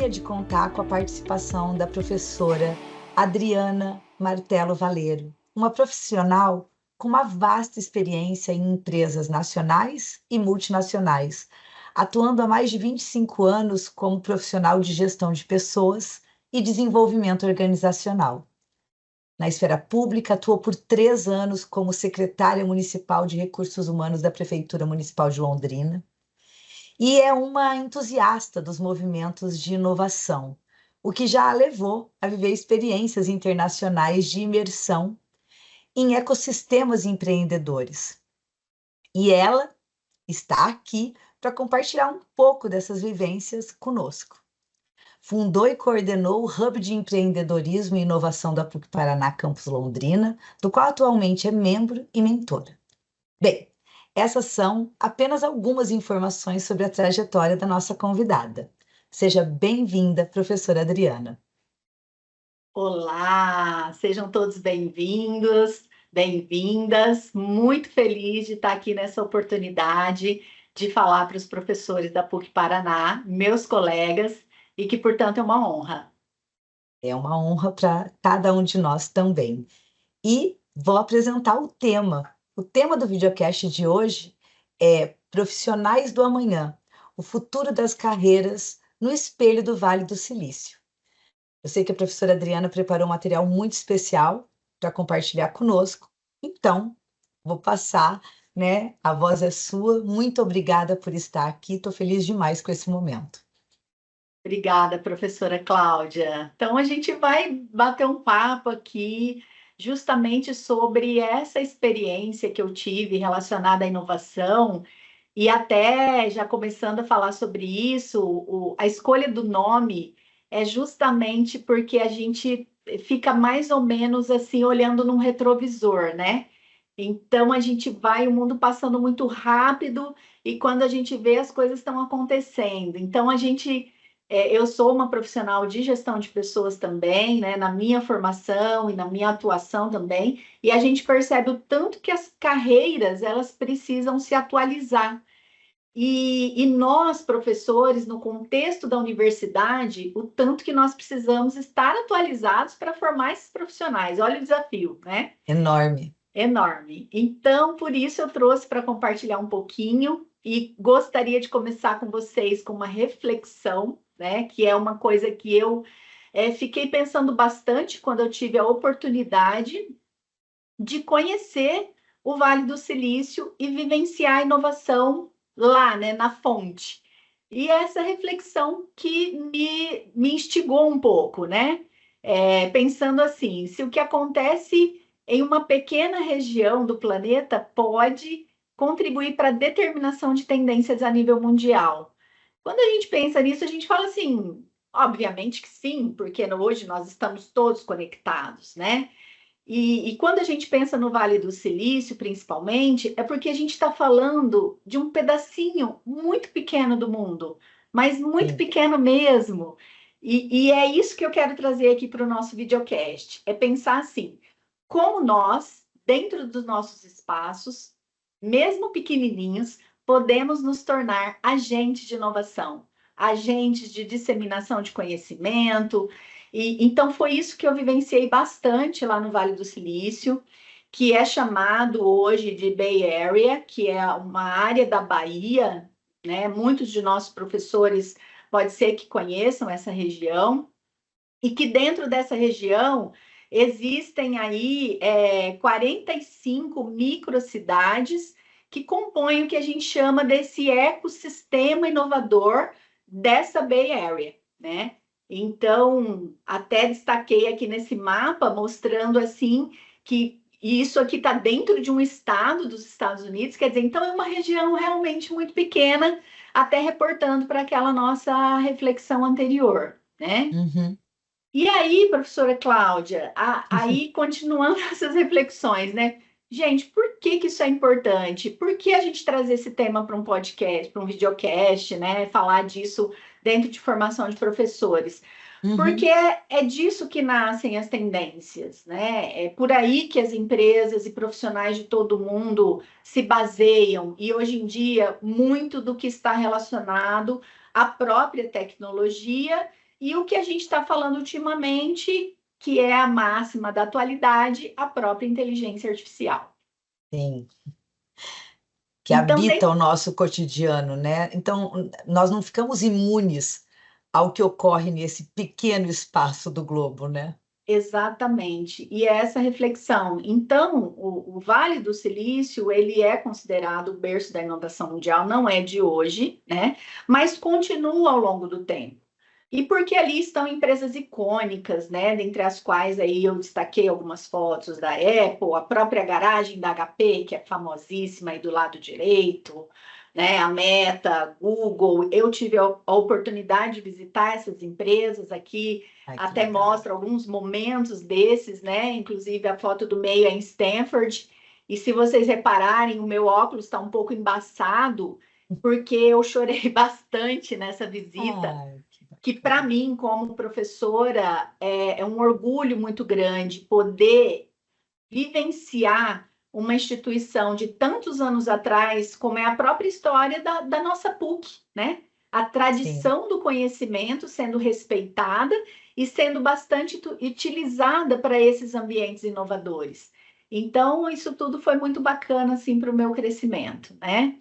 alegria de contar com a participação da professora Adriana Martelo Valeiro, uma profissional com uma vasta experiência em empresas nacionais e multinacionais, atuando há mais de 25 anos como profissional de gestão de pessoas e desenvolvimento organizacional. Na esfera pública, atuou por 3 anos como secretária municipal de Recursos Humanos da Prefeitura Municipal de Londrina e é uma entusiasta dos movimentos de inovação, o que já a levou a viver experiências internacionais de imersão em ecossistemas empreendedores. E ela está aqui para compartilhar um pouco dessas vivências conosco. Fundou e coordenou o Hub de Empreendedorismo e Inovação da PUC Paraná Campus Londrina, do qual atualmente é membro e mentora. Bem, essas são apenas algumas informações sobre a trajetória da nossa convidada. Seja bem-vinda, professora Adriana. Olá, sejam todos bem-vindos, bem-vindas. Muito feliz de estar aqui nessa oportunidade de falar para os professores da PUC Paraná, meus colegas, e que, portanto, é uma honra. É uma honra para cada um de nós também. E vou apresentar o tema. O tema do videocast de hoje é Profissionais do Amanhã, o futuro das carreiras no espelho do Vale do Silício. Eu sei que a professora Adriana preparou um material muito especial para compartilhar conosco, então vou passar, né? A voz é sua. Muito obrigada por estar aqui, estou feliz demais com esse momento. Obrigada, professora Cláudia. Então, a gente vai bater um papo aqui justamente sobre essa experiência que eu tive relacionada à inovação e até já começando a falar sobre isso, a escolha do nome é justamente porque a gente fica mais ou menos assim olhando num retrovisor, né? Então a gente vai, o mundo passando muito rápido e quando a gente vê as coisas estão acontecendo. Então eu sou uma profissional de gestão de pessoas também, né? Na minha formação e na minha atuação também, e a gente percebe o tanto que as carreiras elas precisam se atualizar. E nós, professores, no contexto da universidade, o tanto que nós precisamos estar atualizados para formar esses profissionais. Olha o desafio, né? Enorme. Enorme. Então, por isso eu trouxe para compartilhar um pouquinho e gostaria de começar com vocês com uma reflexão, né? Que é uma coisa que eu fiquei pensando bastante quando eu tive a oportunidade de conhecer o Vale do Silício e vivenciar a inovação lá, né, na fonte. E essa reflexão que me instigou um pouco, né? Pensando assim, se o que acontece em uma pequena região do planeta pode contribuir para a determinação de tendências a nível mundial. Quando a gente pensa nisso, a gente fala assim, obviamente que sim, porque hoje nós estamos todos conectados, né? E quando a gente pensa no Vale do Silício, principalmente, é porque a gente está falando de um pedacinho muito pequeno do mundo, mas muito pequeno mesmo. E é isso que eu quero trazer aqui para o nosso videocast. É pensar assim, como nós, dentro dos nossos espaços, mesmo pequenininhos, podemos nos tornar agentes de inovação, agentes de disseminação de conhecimento. E então foi isso que eu vivenciei bastante lá no Vale do Silício, que é chamado hoje de Bay Area, que é uma área da Bahia, né? Muitos de nossos professores pode ser que conheçam essa região, e que dentro dessa região existem aí 45 microcidades que compõem o que a gente chama desse ecossistema inovador dessa Bay Area, né? Então, até destaquei aqui nesse mapa, mostrando assim que isso aqui está dentro de um estado dos Estados Unidos, quer dizer, então é uma região realmente muito pequena, até reportando para aquela nossa reflexão anterior, né? Uhum. E aí, professora Cláudia, aí continuando essas reflexões, né? Gente, por que isso é importante? Por que a gente trazer esse tema para um podcast, para um videocast, né? Falar disso dentro de formação de professores? Porque é disso que nascem as tendências, né? É por aí que as empresas e profissionais de todo mundo se baseiam, e hoje em dia, muito do que está relacionado à própria tecnologia e o que a gente está falando ultimamente, que é a máxima da atualidade, a própria inteligência artificial. Sim, que Então, habita o nosso cotidiano, né? Então, nós não ficamos imunes ao que ocorre nesse pequeno espaço do globo, né? exatamente, e é essa reflexão. Então, o Vale do Silício, ele é considerado o berço da inovação mundial, não é de hoje, né? Mas continua ao longo do tempo. E porque ali estão empresas icônicas, né? Dentre as quais aí eu destaquei algumas fotos da Apple, a própria garagem da HP, que é famosíssima aí do lado direito, né? A Meta, Google. Eu tive a oportunidade de visitar essas empresas aqui, Ai, que até legal. mostra alguns momentos desses, né? Inclusive a foto do meio é em Stanford. E se vocês repararem, o meu óculos está um pouco embaçado, porque eu chorei bastante nessa visita, Ai, que que para bacana. mim, como professora, é um orgulho muito grande poder vivenciar uma instituição de tantos anos atrás, como é a própria história da nossa PUC, né? A Sim. tradição do conhecimento sendo respeitada e sendo bastante utilizada para esses ambientes inovadores. Então, isso tudo foi muito bacana, assim, para o meu crescimento, né?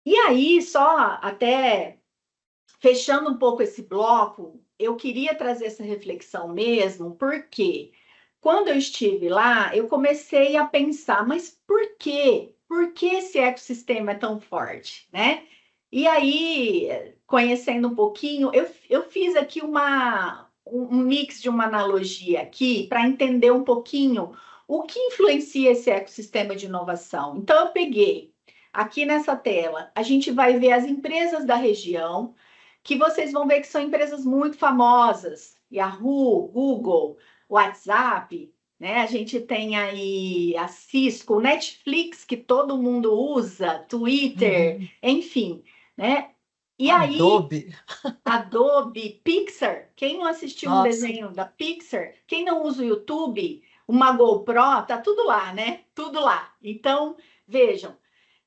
E aí, só até fechando um pouco esse bloco, eu queria trazer essa reflexão mesmo, porque quando eu estive lá, eu comecei a pensar, mas por quê? Por que esse ecossistema é tão forte, né? E aí, conhecendo um pouquinho, eu fiz aqui um mix de uma analogia aqui para entender um pouquinho o que influencia esse ecossistema de inovação. Então, eu peguei aqui nessa tela, a gente vai ver as empresas da região, que vocês vão ver que são empresas muito famosas, Yahoo, Google, WhatsApp, né? A gente tem aí a Cisco, Netflix, que todo mundo usa, Twitter, Uhum. enfim, né? E aí, Adobe. Adobe, Pixar, quem não assistiu um Nossa. desenho da Pixar, quem não usa o YouTube, uma GoPro, tá tudo lá, né? Tudo lá. Então, vejam,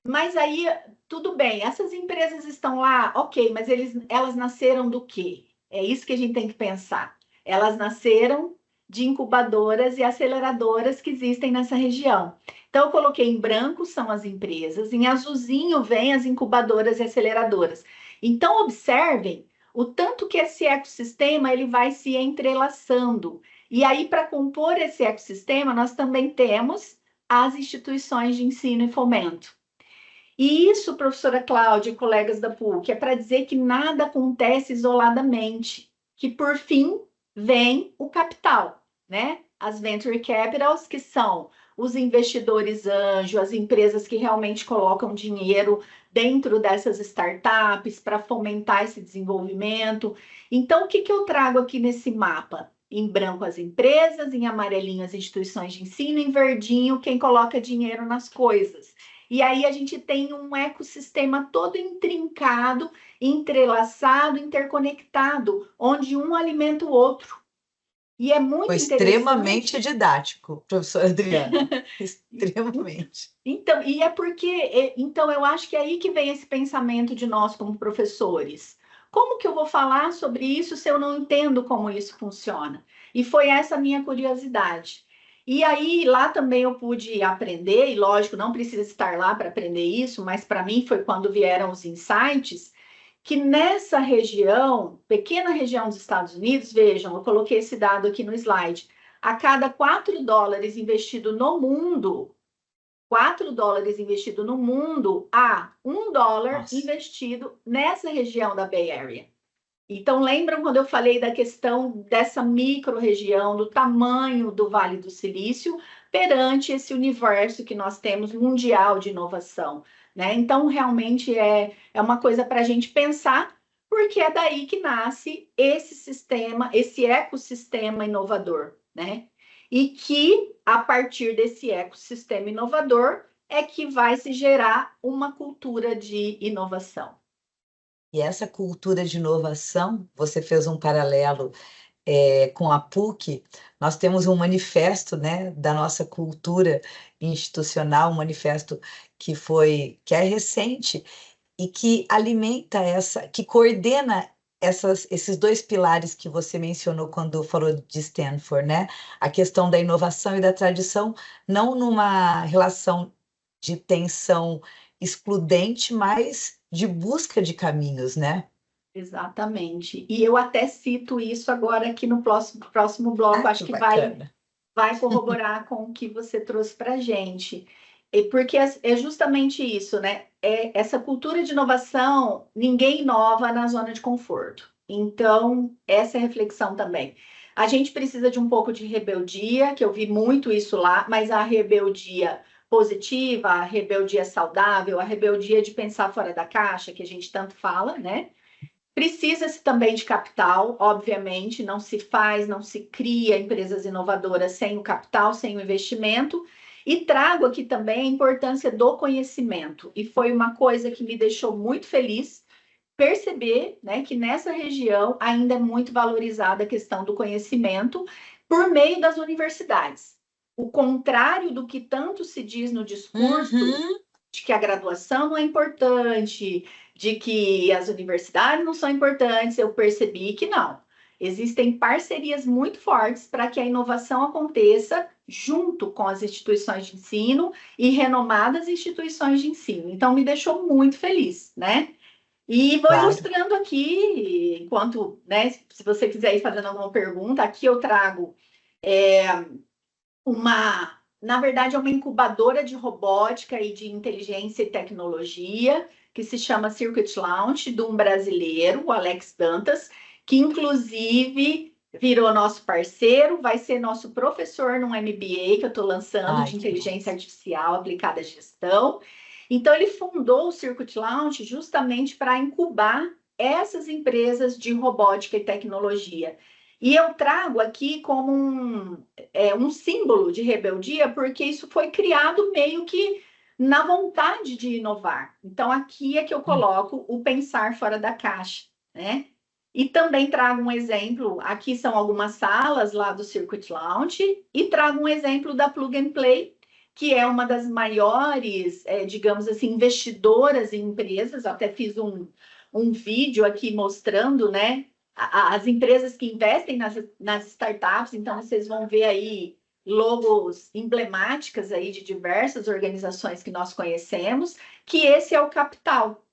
mas aí, tudo bem, essas empresas estão lá, ok, mas elas nasceram do quê? É isso que a gente tem que pensar. Elas nasceram de incubadoras e aceleradoras que existem nessa região. Então, eu coloquei em branco são as empresas, em azulzinho vem as incubadoras e aceleradoras. Então, observem o tanto que esse ecossistema ele vai se entrelaçando. E aí, para compor esse ecossistema, nós também temos as instituições de ensino e fomento. E isso, professora Cláudia e colegas da PUC, é para dizer que nada acontece isoladamente, que por fim vem o capital, né? As venture capitals, que são os investidores anjo, as empresas que realmente colocam dinheiro dentro dessas startups para fomentar esse desenvolvimento. Então, o que eu trago aqui nesse mapa? Em branco as empresas, em amarelinho as instituições de ensino, em verdinho quem coloca dinheiro nas coisas. E aí a gente tem um ecossistema todo intrincado, entrelaçado, interconectado, onde um alimenta o outro. E é Foi muito extremamente interessante. didático, professora Adriana. Extremamente. Então, e é porque, então eu acho que é aí que vem esse pensamento de nós como professores. Como que eu vou falar sobre isso se eu não entendo como isso funciona? E foi essa a minha curiosidade. E aí lá também eu pude aprender, e lógico, não precisa estar lá para aprender isso, mas para mim foi quando vieram os insights, que nessa região, pequena região dos Estados Unidos, vejam, eu coloquei esse dado aqui no slide, a cada $4 investido no mundo, $4 investido no mundo a $1 Nossa. investido nessa região da Bay Area. Então, lembram quando eu falei da questão dessa micro-região, do tamanho do Vale do Silício perante esse universo que nós temos mundial de inovação, né? Então, realmente é uma coisa para a gente pensar, porque é daí que nasce esse sistema, esse ecossistema inovador, né? E que, a partir desse ecossistema inovador, é que vai se gerar uma cultura de inovação. E essa cultura de inovação, você fez um paralelo com a PUC, nós temos um manifesto, né, da nossa cultura institucional, um manifesto que é recente e que alimenta essa, que coordena esses dois pilares que você mencionou quando falou de Stanford, né? A questão da inovação e da tradição, não numa relação de tensão excludente, mas de busca de caminhos, né? Exatamente. E eu até cito isso agora aqui no próximo bloco, Ah, acho que que bacana. vai corroborar com o que você trouxe para a gente. E porque é justamente isso, né? Essa cultura de inovação, ninguém inova na zona de conforto. Então, essa é a reflexão também. A gente precisa de um pouco de rebeldia, que eu vi muito isso lá, mas a rebeldia positiva, a rebeldia saudável, a rebeldia de pensar fora da caixa, que a gente tanto fala, né? Precisa-se também de capital, obviamente, não se faz, não se cria empresas inovadoras sem o capital, sem o investimento. E trago aqui também a importância do conhecimento. E foi uma coisa que me deixou muito feliz perceber, né, que nessa região ainda é muito valorizada a questão do conhecimento por meio das universidades. O contrário do que tanto se diz no discurso Uhum, de que a graduação não é importante, de que as universidades não são importantes, eu percebi que não. Existem parcerias muito fortes para que a inovação aconteça junto com as instituições de ensino e renomadas instituições de ensino. Então, me deixou muito feliz, né? E vou claro. ilustrando aqui, enquanto, né, se você quiser ir fazendo alguma pergunta, aqui eu trago na verdade, é uma incubadora de robótica e de inteligência e tecnologia, que se chama Circuit Launch, de um brasileiro, o Alex Dantas, que inclusive virou nosso parceiro, vai ser nosso professor num MBA que eu estou lançando Ai, de que inteligência massa. artificial aplicada à gestão. Então, ele fundou o Circuit Launch justamente para incubar essas empresas de robótica e tecnologia. E eu trago aqui como um símbolo de rebeldia, porque isso foi criado meio que na vontade de inovar. Então, aqui é que eu Hum. coloco o pensar fora da caixa, né? E também trago um exemplo, aqui são algumas salas lá do Circuit Lounge, e trago um exemplo da Plug and Play, que é uma das maiores, digamos assim, investidoras em empresas. Eu até fiz um vídeo aqui mostrando, né, as empresas que investem nas startups, então vocês vão ver aí logos emblemáticas aí de diversas organizações que nós conhecemos, que esse é o capital,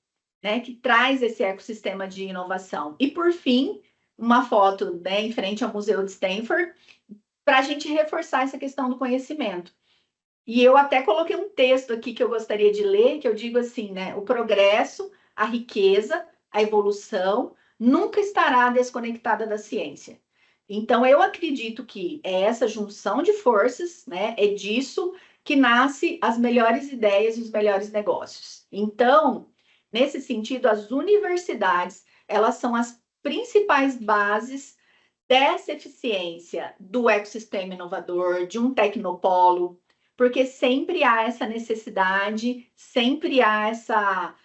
né, que traz esse ecossistema de inovação. E por fim, uma foto, né, em frente ao Museu de Stanford, para a gente reforçar essa questão do conhecimento. E eu até coloquei um texto aqui que eu gostaria de ler, que eu digo assim, né? O progresso, a riqueza, a evolução nunca estará desconectada da ciência. Então, eu acredito que é essa junção de forças, né? É disso que nasce as melhores ideias e os melhores negócios. Então, nesse sentido, as universidades, elas são as principais bases dessa eficiência do ecossistema inovador, de um tecnopolo, porque sempre há essa necessidade, sempre há essa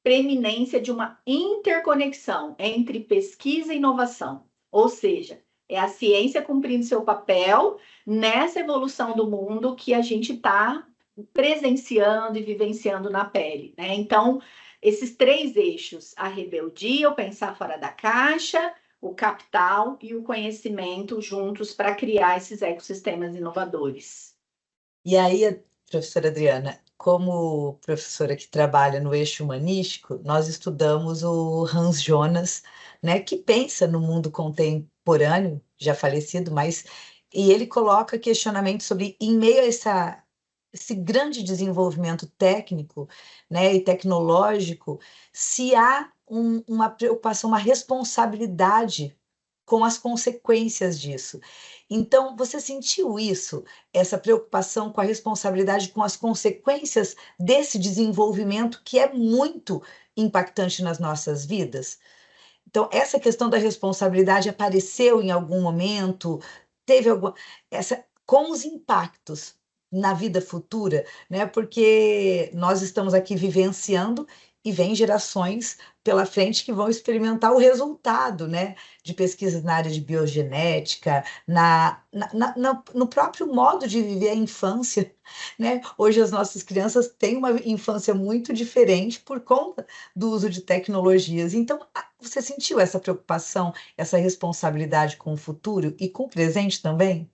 preeminência de uma interconexão entre pesquisa e inovação. Ou seja, é a ciência cumprindo seu papel nessa evolução do mundo que a gente está presenciando e vivenciando na pele, né? Então, esses três eixos, a rebeldia, o pensar fora da caixa, o capital e o conhecimento juntos para criar esses ecossistemas inovadores. E aí, professora Adriana, como professora que trabalha no eixo humanístico, nós estudamos o Hans Jonas, né, que pensa no mundo contemporâneo, já falecido, mas e ele coloca questionamentos sobre, em meio a esse grande desenvolvimento técnico, né, e tecnológico, se há uma preocupação, uma responsabilidade com as consequências disso. Então, você sentiu isso? Essa preocupação com a responsabilidade, com as consequências desse desenvolvimento que é muito impactante nas nossas vidas. Então, essa questão da responsabilidade apareceu em algum momento, teve alguma com os impactos na vida futura, né? Porque nós estamos aqui vivenciando e vem gerações pela frente que vão experimentar o resultado, né, de pesquisas na área de biogenética, no próprio modo de viver a infância, né? Hoje as nossas crianças têm uma infância muito diferente por conta do uso de tecnologias. Então, você sentiu essa preocupação, essa responsabilidade com o futuro e com o presente também?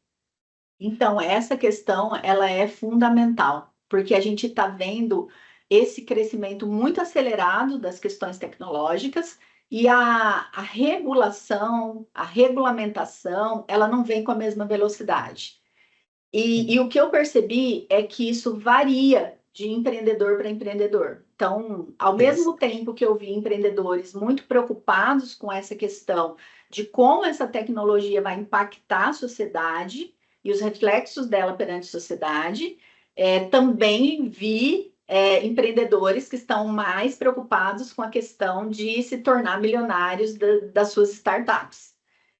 Então, essa questão, ela é fundamental, porque a gente está vendo esse crescimento muito acelerado das questões tecnológicas e a regulação, a regulamentação, ela não vem com a mesma velocidade. E o que eu percebi é que isso varia de empreendedor para empreendedor. Então, ao mesmo tempo que eu vi empreendedores muito preocupados com essa questão de como essa tecnologia vai impactar a sociedade e os reflexos dela perante a sociedade, também vi empreendedores que estão mais preocupados com a questão de se tornar milionários das suas startups.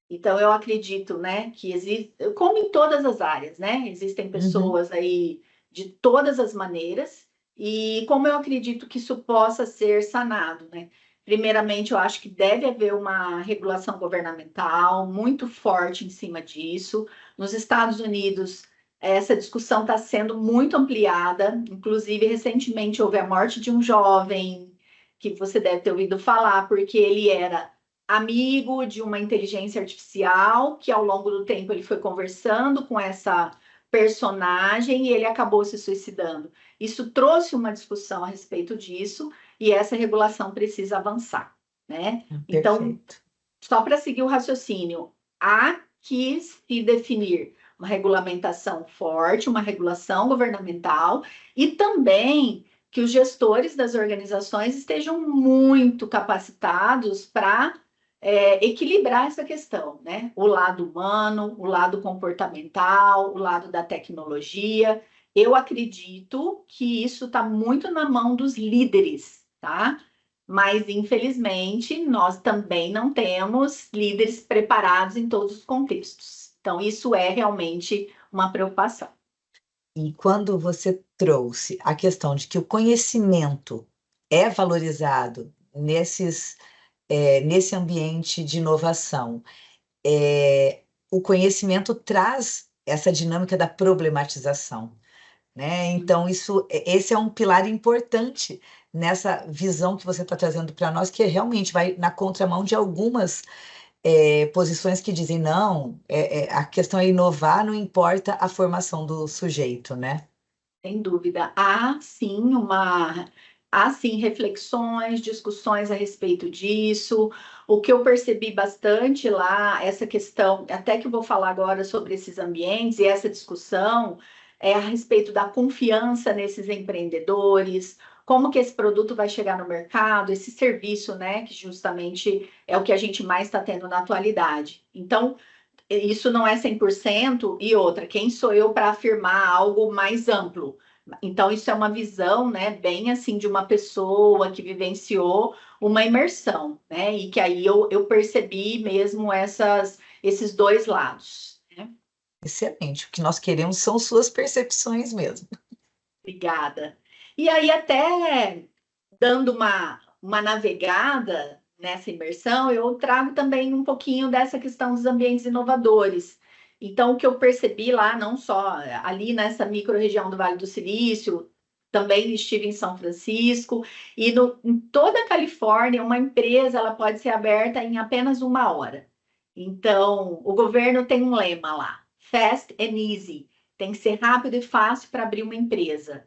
Então, eu acredito, né, que existe, como em todas as áreas, né, existem Uhum. pessoas aí de todas as maneiras, e como eu acredito que isso possa ser sanado, né? Primeiramente, eu acho que deve haver uma regulação governamental muito forte em cima disso. Nos Estados Unidos, essa discussão está sendo muito ampliada, inclusive, recentemente houve a morte de um jovem que você deve ter ouvido falar, porque ele era amigo de uma inteligência artificial, que ao longo do tempo ele foi conversando com essa personagem e ele acabou se suicidando. Isso trouxe uma discussão a respeito disso e essa regulação precisa avançar, né? Então, Perfeito. só para seguir o raciocínio, há que se definir uma regulamentação forte, uma regulação governamental e também que os gestores das organizações estejam muito capacitados para equilibrar essa questão, né? O lado humano, o lado comportamental, o lado da tecnologia. Eu acredito que isso está muito na mão dos líderes, tá? Mas, infelizmente, nós também não temos líderes preparados em todos os contextos. Então, isso é realmente uma preocupação. E quando você trouxe a questão de que o conhecimento é valorizado nesse ambiente de inovação, o conhecimento traz essa dinâmica da problematização, né? Então, esse é um pilar importante nessa visão que você está trazendo para nós, que realmente vai na contramão de algumas posições que dizem, não, a questão é inovar, não importa a formação do sujeito, né? Sem dúvida. Há sim reflexões, discussões a respeito disso. O que eu percebi bastante lá, essa questão, até que eu vou falar agora sobre esses ambientes e essa discussão, é a respeito da confiança nesses empreendedores, como que esse produto vai chegar no mercado, esse serviço, né, que justamente é o que a gente mais está tendo na atualidade. Então, isso não é 100% e outra, quem sou eu para afirmar algo mais amplo? Então, isso é uma visão, né, bem assim, de uma pessoa que vivenciou uma imersão, né, e que aí eu percebi mesmo esses dois lados, né? Excelente. O que nós queremos são suas percepções mesmo. Obrigada. E aí, até dando uma navegada nessa imersão, eu trago também um pouquinho dessa questão dos ambientes inovadores. Então, o que eu percebi lá, não só ali nessa micro-região do Vale do Silício, também estive em São Francisco, e em toda a Califórnia, uma empresa ela pode ser aberta em apenas 1 hora. Então, o governo tem um lema lá, Fast and Easy, tem que ser rápido e fácil para abrir uma empresa.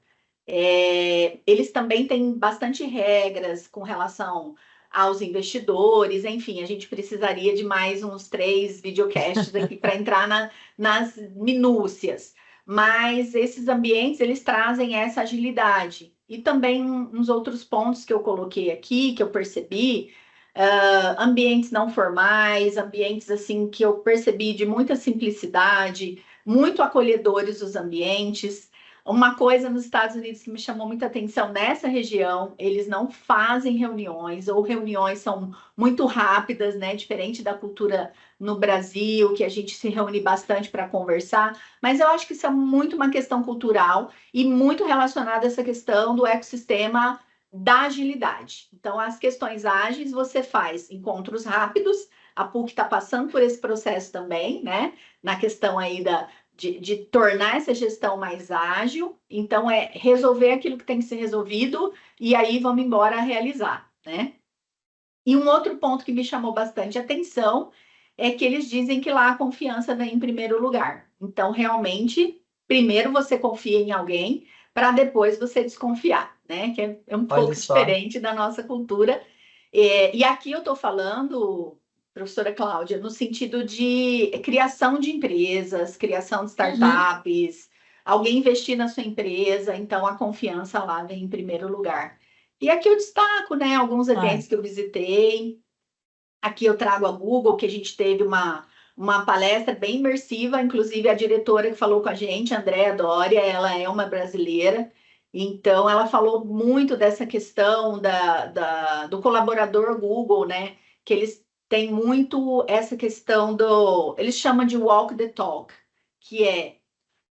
Eles também têm bastante regras com relação aos investidores, enfim, a gente precisaria de mais uns 3 videocasts aqui para entrar nas minúcias. Mas esses ambientes, eles trazem essa agilidade. E também uns outros pontos que eu coloquei aqui, que eu percebi, ambientes não formais, ambientes assim que eu percebi de muita simplicidade, muito acolhedores os ambientes. Uma coisa nos Estados Unidos que me chamou muita atenção nessa região, eles não fazem reuniões, ou reuniões são muito rápidas, né? Diferente da cultura no Brasil, que a gente se reúne bastante para conversar, mas eu acho que isso é muito uma questão cultural e muito relacionada a essa questão do ecossistema da agilidade. Então, as questões ágeis, você faz encontros rápidos, a PUC está passando por esse processo também, né? Na questão aí de tornar essa gestão mais ágil. Então, é resolver aquilo que tem que ser resolvido e aí vamos embora realizar, né? E um outro ponto que me chamou bastante atenção é que eles dizem que lá a confiança vem em primeiro lugar. Então, realmente, primeiro você confia em alguém para depois você desconfiar, né? Que é um Olha pouco só. diferente da nossa cultura. E aqui eu estou falando, professora Cláudia, no sentido de criação de empresas, criação de Uhum. startups, alguém investir na sua empresa, então a confiança lá vem em primeiro lugar. E aqui eu destaco, né, alguns Ai, eventos que eu visitei. Aqui eu trago a Google, que a gente teve uma palestra bem imersiva, inclusive a diretora que falou com a gente, a Andréa Doria, ela é uma brasileira, então ela falou muito dessa questão do colaborador Google, né? Que eles têm muito essa questão eles chamam de walk the talk, que é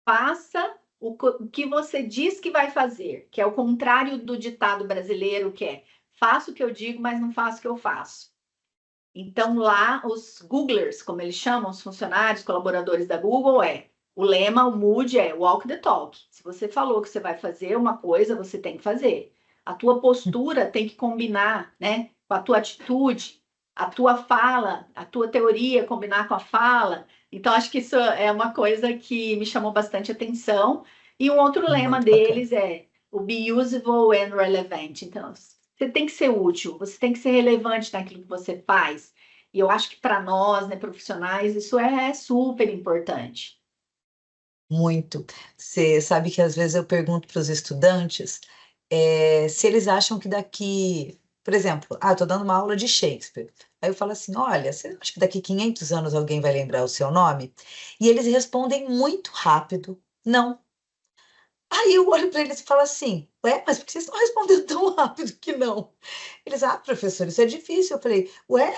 faça o que você diz que vai fazer, que é o contrário do ditado brasileiro, que é faço o que eu digo, mas não faço o que eu faço. Então, lá, os Googlers, como eles chamam, os funcionários, colaboradores da Google, o lema, o mood é walk the talk. Se você falou que você vai fazer uma coisa, você tem que fazer. A tua postura tem que combinar, né, com a tua atitude, a tua fala, a tua teoria combinar com a fala. Então, acho que isso é uma coisa que me chamou bastante atenção. E um outro lema muito bacana. deles é o be useful and relevant. Então, você tem que ser útil, você tem que ser relevante naquilo que você faz. E eu acho que para nós, né, profissionais, isso é super importante. Muito. Você sabe que às vezes eu pergunto para os estudantes se eles acham que daqui, por exemplo, estou dando uma aula de Shakespeare. Aí eu falo assim, olha, você acha que daqui 500 anos alguém vai lembrar o seu nome? E eles respondem muito rápido, não. Aí eu olho para eles e falo assim, ué, mas por que vocês estão respondendo tão rápido que não? Eles, professor, isso é difícil. Eu falei, ué,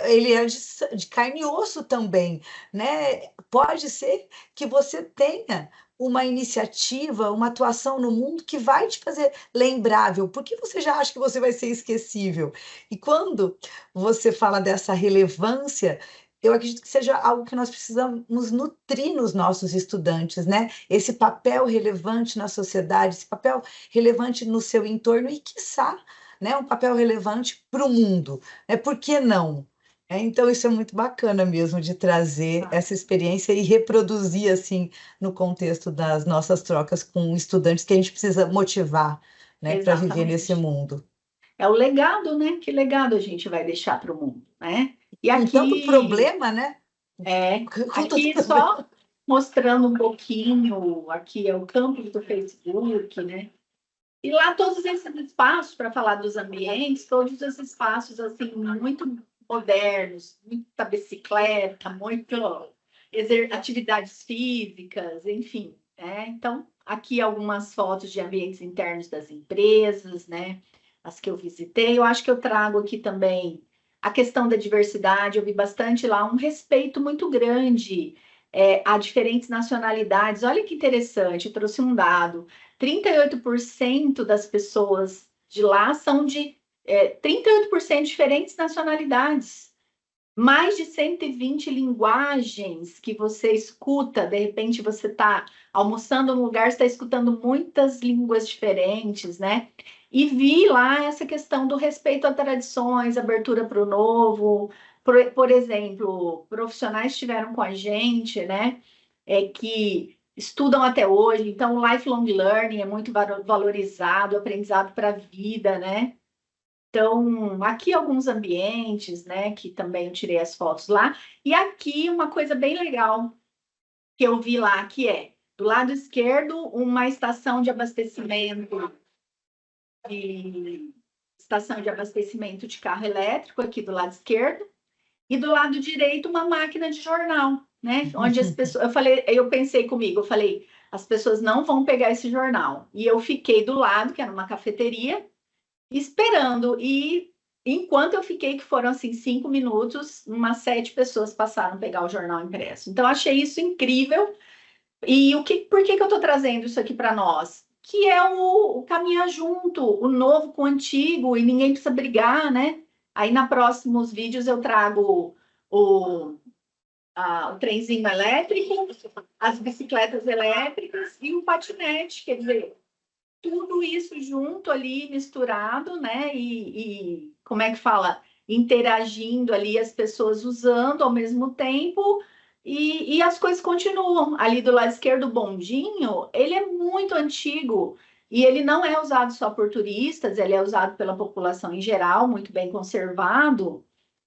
ele é de carne e osso também, né? Pode ser que você tenha uma iniciativa, uma atuação no mundo que vai te fazer lembrável, porque você já acha que você vai ser esquecível. E quando você fala dessa relevância, eu acredito que seja algo que nós precisamos nutrir nos nossos estudantes, né? Esse papel relevante na sociedade, esse papel relevante no seu entorno e, quiçá, né, um papel relevante para o mundo. Por que não? Então, isso é muito bacana mesmo de trazer Ah, essa experiência e reproduzir assim no contexto das nossas trocas com estudantes que a gente precisa motivar, né, para viver nesse exatamente. mundo. É o legado, né? Que legado a gente vai deixar para o mundo, né? E Com tanto aqui, problema, né? Com tanto aqui problema. só mostrando um pouquinho, aqui é o campus do Facebook, né? E lá todos esses espaços para falar dos ambientes, todos esses espaços assim muito modernos, muita bicicleta, muito atividades físicas, enfim. Então, aqui algumas fotos de ambientes internos das empresas, né? As que eu visitei. Eu acho que eu trago aqui também a questão da diversidade. Eu vi bastante lá um respeito muito grande a diferentes nacionalidades. Olha que interessante, eu trouxe um dado. 38% das pessoas de lá são de 38% diferentes nacionalidades. Mais de 120 linguagens que você escuta, de repente você está almoçando num lugar, está escutando muitas línguas diferentes, né? E vi lá essa questão do respeito a tradições, abertura para o novo. Por exemplo, profissionais estiveram com a gente, né? Que estudam até hoje, então o lifelong learning é muito valorizado, aprendizado para a vida, né? Então, aqui alguns ambientes, né, que também eu tirei as fotos lá, e aqui uma coisa bem legal que eu vi lá, que é do lado esquerdo uma de estação de abastecimento de carro elétrico aqui do lado esquerdo, e do lado direito uma máquina de jornal, né? Onde as pessoas, eu pensei comigo, eu falei, as pessoas não vão pegar esse jornal. E eu fiquei do lado, que era uma cafeteria, esperando. E enquanto eu fiquei, que foram assim 5 minutos, umas 7 pessoas passaram a pegar o jornal impresso. Então, achei isso incrível. E por que que eu estou trazendo isso aqui para nós? que é o caminhar junto, o novo com o antigo, e ninguém precisa brigar, né? Aí, nos próximos vídeos, eu trago o trenzinho elétrico, as bicicletas elétricas e o patinete, quer dizer, tudo isso junto ali, misturado, né? E como é que fala? Interagindo ali, as pessoas usando ao mesmo tempo, e as coisas continuam. Ali do lado esquerdo, o bondinho, ele é muito antigo, e ele não é usado só por turistas, ele é usado pela população em geral, muito bem conservado.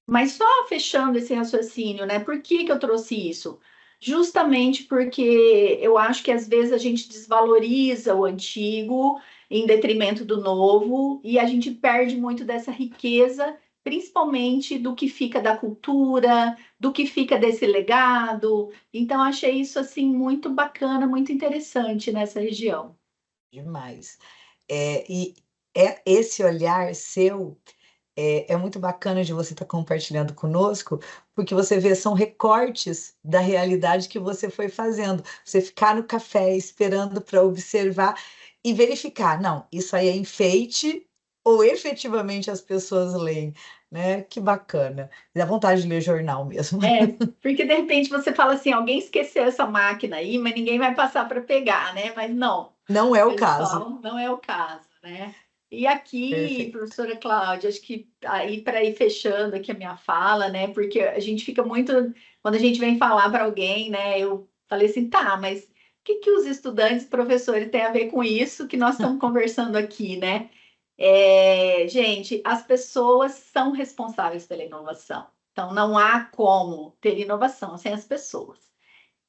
Mas só fechando esse raciocínio, né? Por que que eu trouxe isso? Justamente porque eu acho que às vezes a gente desvaloriza o antigo em detrimento do novo e a gente perde muito dessa riqueza, principalmente do que fica da cultura, do que fica desse legado. Então, achei isso assim muito bacana, muito interessante nessa região. Demais. E esse olhar seu é muito bacana de você estar compartilhando conosco, porque você vê, são recortes da realidade que você foi fazendo. Você ficar no café esperando para observar e verificar, não, isso aí é enfeite ou efetivamente as pessoas leem, né? Que bacana. Dá vontade de ler jornal mesmo. É, porque de repente você fala assim, alguém esqueceu essa máquina aí, mas ninguém vai passar para pegar, né? Mas não. Não é o caso. Pessoal, não é o caso, né? E aqui, Perfeito. professora Cláudia, acho que aí para ir fechando aqui a minha fala, né? Porque a gente fica muito, quando a gente vem falar para alguém, né? Eu falei assim, tá, mas o que que os estudantes, professores têm a ver com isso que nós estamos conversando aqui, né? Gente, as pessoas são responsáveis pela inovação. Então, não há como ter inovação sem as pessoas.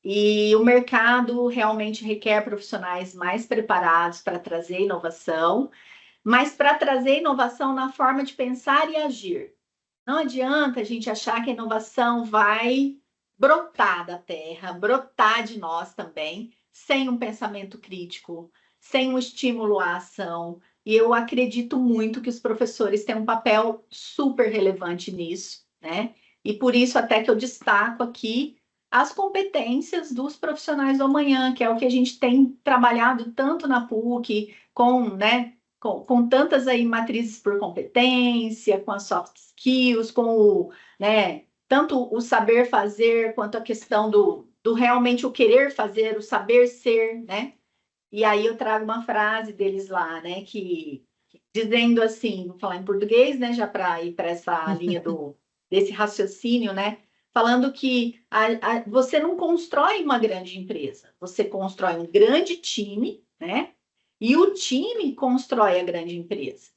E o mercado realmente requer profissionais mais preparados para trazer inovação, mas para trazer inovação na forma de pensar e agir. Não adianta a gente achar que a inovação vai brotar da terra, brotar de nós também, sem um pensamento crítico, sem um estímulo à ação. E eu acredito muito que os professores têm um papel super relevante nisso, né? E por isso até que eu destaco aqui as competências dos profissionais do amanhã, que é o que a gente tem trabalhado tanto na PUC, com tantas aí matrizes por competência, com as soft skills, com o, né, tanto o saber fazer quanto a questão do realmente o querer fazer, o saber ser, né? E aí eu trago uma frase deles lá, né, que dizendo assim, vou falar em português, né, já para ir para essa linha desse raciocínio, né? Falando que você não constrói uma grande empresa, você constrói um grande time, né? E o time constrói a grande empresa.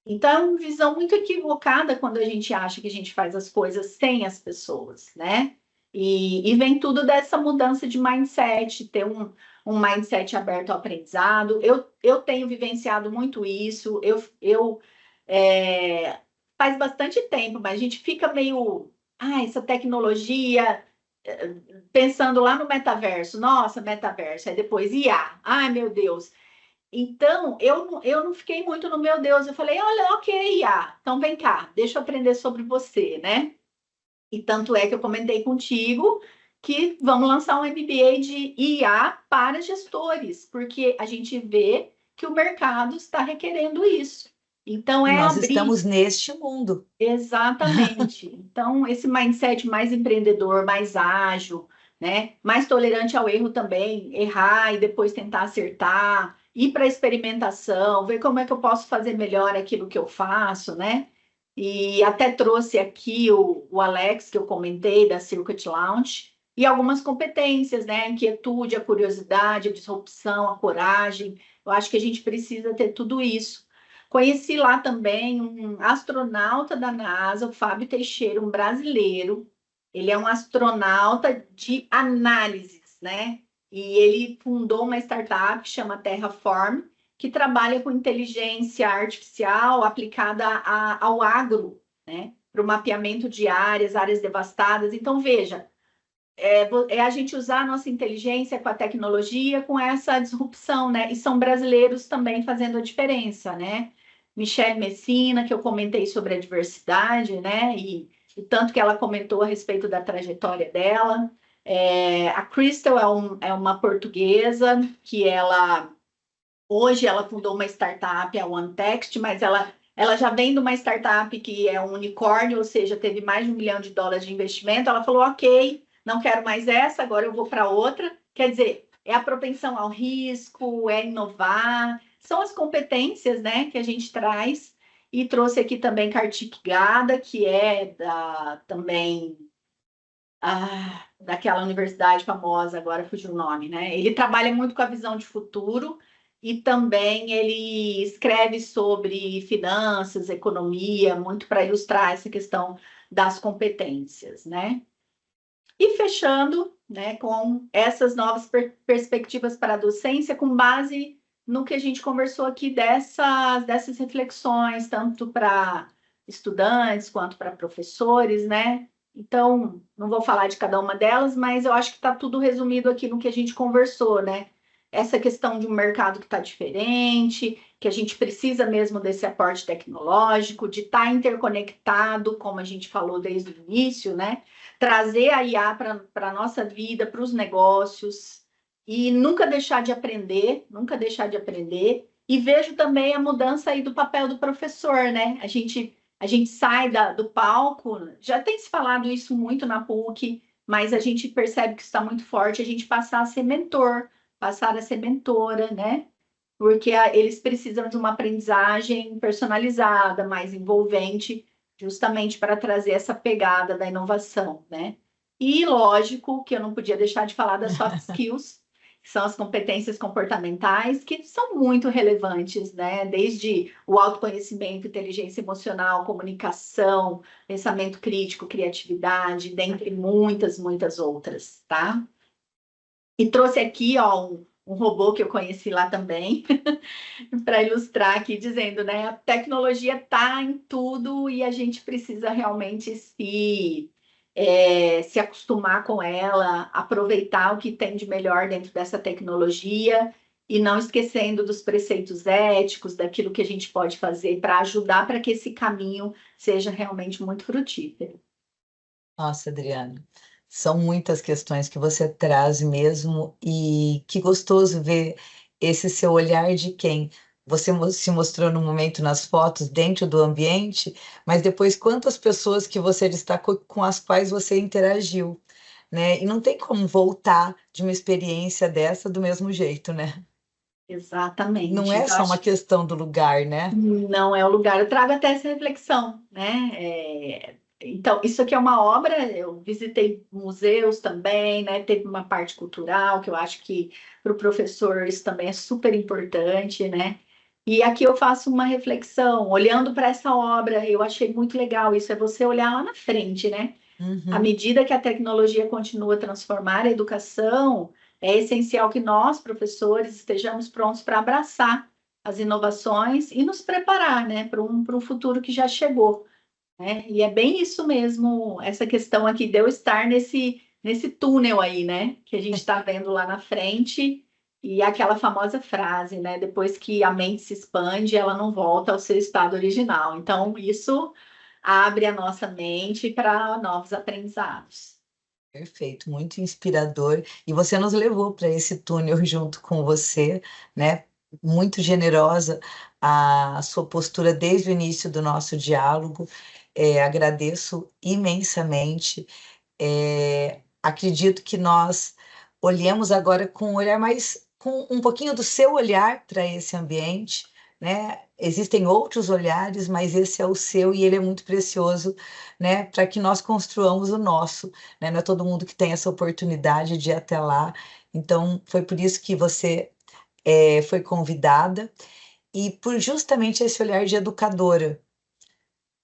Então, é uma visão muito equivocada quando a gente acha que a gente faz as coisas sem as pessoas, né? E vem tudo dessa mudança de mindset, ter um mindset aberto ao aprendizado. Eu tenho vivenciado muito isso. Faz bastante tempo, mas a gente fica meio, essa tecnologia, pensando lá no metaverso. Nossa, metaverso. Aí depois IA. Ai, meu Deus. Então, eu não fiquei muito no meu Deus. Eu falei, olha, ok, IA. Então vem cá, deixa eu aprender sobre você, né? E tanto é que eu comentei contigo que vamos lançar um MBA de IA para gestores, porque a gente vê que o mercado está requerendo isso. Então, E é nós abrir estamos neste mundo. exatamente. Então, esse mindset mais empreendedor, mais ágil, né? Mais tolerante ao erro também, errar e depois tentar acertar, ir para a experimentação, ver como é que eu posso fazer melhor aquilo que eu faço, né? E até trouxe aqui o Alex, que eu comentei, da Circuit Lounge, e algumas competências, né? A inquietude, a curiosidade, a disrupção, a coragem. Eu acho que a gente precisa ter tudo isso. Conheci lá também um astronauta da NASA, o Fábio Teixeira, um brasileiro. Ele é um astronauta de análises, né? E ele fundou uma startup que chama Terraform, que trabalha com inteligência artificial aplicada ao agro, né? Para o mapeamento de áreas devastadas. Então, veja, é a gente usar a nossa inteligência com a tecnologia, com essa disrupção, né? E são brasileiros também fazendo a diferença, né? Michelle Messina, que eu comentei sobre a diversidade, né? E o tanto que ela comentou a respeito da trajetória dela. A Crystal é uma portuguesa que ela Hoje ela fundou uma startup, a OneText, mas ela já vem de uma startup que é um unicórnio, ou seja, teve mais de US$ 1 milhão de investimento. Ela falou, ok, não quero mais essa, agora eu vou para outra. Quer dizer, é a propensão ao risco, é inovar, são as competências, né, que a gente traz. E trouxe aqui também Kartik Gada, que é também daquela universidade famosa, agora fugiu o nome, né? Ele trabalha muito com a visão de futuro e também ele escreve sobre finanças, economia, muito para ilustrar essa questão das competências, né? E fechando, né, com essas novas perspectivas para a docência, com base no que a gente conversou aqui dessas reflexões, tanto para estudantes quanto para professores, né? Então, não vou falar de cada uma delas, mas eu acho que está tudo resumido aqui no que a gente conversou, né? Essa questão de um mercado que está diferente, que a gente precisa mesmo desse aporte tecnológico, de estar interconectado, como a gente falou desde o início, né? Trazer a IA para a nossa vida, para os negócios, e nunca deixar de aprender, nunca deixar de aprender. E vejo também a mudança aí do papel do professor, né? A gente sai do palco, já tem se falado isso muito na PUC, mas a gente percebe que está muito forte, a gente passar a ser mentor, passar a ser mentora, né? Porque eles precisam de uma aprendizagem personalizada, mais envolvente, justamente para trazer essa pegada da inovação, né? E lógico que eu não podia deixar de falar das soft skills, que são as competências comportamentais, que são muito relevantes, né? Desde o autoconhecimento, inteligência emocional, comunicação, pensamento crítico, criatividade, dentre muitas, muitas outras, tá? E trouxe aqui, ó, um robô que eu conheci lá também, para ilustrar aqui, dizendo, né? A tecnologia está em tudo e a gente precisa realmente se acostumar com ela, aproveitar o que tem de melhor dentro dessa tecnologia e não esquecendo dos preceitos éticos, daquilo que a gente pode fazer para ajudar para que esse caminho seja realmente muito frutífero. Nossa, Adriana, são muitas questões que você traz mesmo, e que gostoso ver esse seu olhar de quem você se mostrou no momento nas fotos dentro do ambiente, mas depois quantas pessoas que você destacou com as quais você interagiu, né? E não tem como voltar de uma experiência dessa do mesmo jeito, né? Não Exatamente. é Então, só uma acho que questão do lugar, né? não é o lugar. Eu trago até essa reflexão, né? Então, isso aqui é uma obra. Eu visitei museus também, né? Teve uma parte cultural que eu acho que para o professor isso também é super importante, né? E aqui eu faço uma reflexão, olhando para essa obra, eu achei muito legal. Isso é você olhar lá na frente, né? À Uhum. medida que a tecnologia continua a transformar a educação, é essencial que nós, professores, estejamos prontos para abraçar as inovações e nos preparar, né, para um futuro que já chegou, né? E é bem isso mesmo, essa questão aqui de eu estar nesse túnel aí, né, que a gente está vendo lá na frente, e aquela famosa frase, né, depois que a mente se expande, ela não volta ao seu estado original. Então, isso abre a nossa mente para novos aprendizados. Perfeito, muito inspirador. E você nos levou para esse túnel junto com você, né? Muito generosa a sua postura desde o início do nosso diálogo. Agradeço imensamente. Acredito que nós olhemos agora com um olhar mais, com um pouquinho do seu olhar para esse ambiente, né? Existem outros olhares, mas esse é o seu e ele é muito precioso, né? Para que nós construamos o nosso, né? Não é todo mundo que tem essa oportunidade de ir até lá. Então, foi por isso que você foi convidada e por justamente esse olhar de educadora,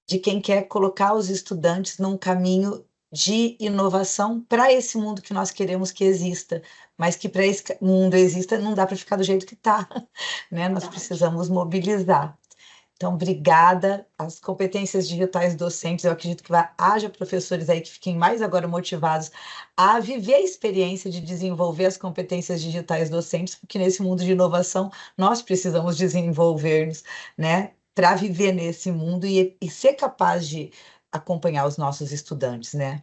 de quem quer colocar os estudantes num caminho de inovação para esse mundo que nós queremos que exista, mas que para esse mundo exista não dá para ficar do jeito que está, né? Nós Verdade. precisamos mobilizar. Então, obrigada. As competências digitais docentes, eu acredito que haja professores aí que fiquem mais agora motivados a viver a experiência de desenvolver as competências digitais docentes, porque nesse mundo de inovação nós precisamos desenvolver-nos, né, para viver nesse mundo e ser capaz de acompanhar os nossos estudantes, né?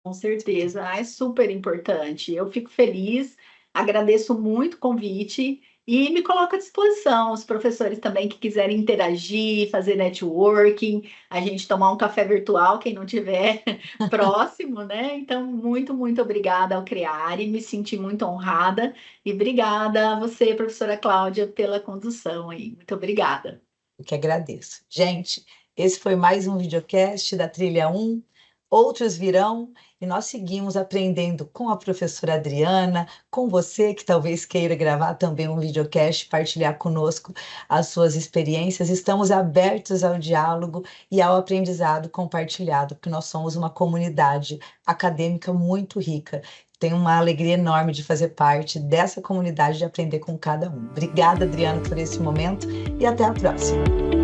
Com certeza, é super importante. Eu fico feliz, agradeço muito o convite E me coloco à disposição, os professores também que quiserem interagir, fazer networking, a gente tomar um café virtual, quem não tiver próximo, né? Então, muito, muito obrigada ao Creare, me senti muito honrada e obrigada a você, professora Cláudia, pela condução aí. Muito obrigada. Eu que agradeço. Gente, esse foi mais um videocast da Trilha 1. Outros virão e nós seguimos aprendendo com a professora Adriana, com você que talvez queira gravar também um videocast, partilhar conosco as suas experiências. Estamos abertos ao diálogo e ao aprendizado compartilhado, porque nós somos uma comunidade acadêmica muito rica. Tenho uma alegria enorme de fazer parte dessa comunidade, de aprender com cada um. Obrigada, Adriana, por esse momento e até a próxima.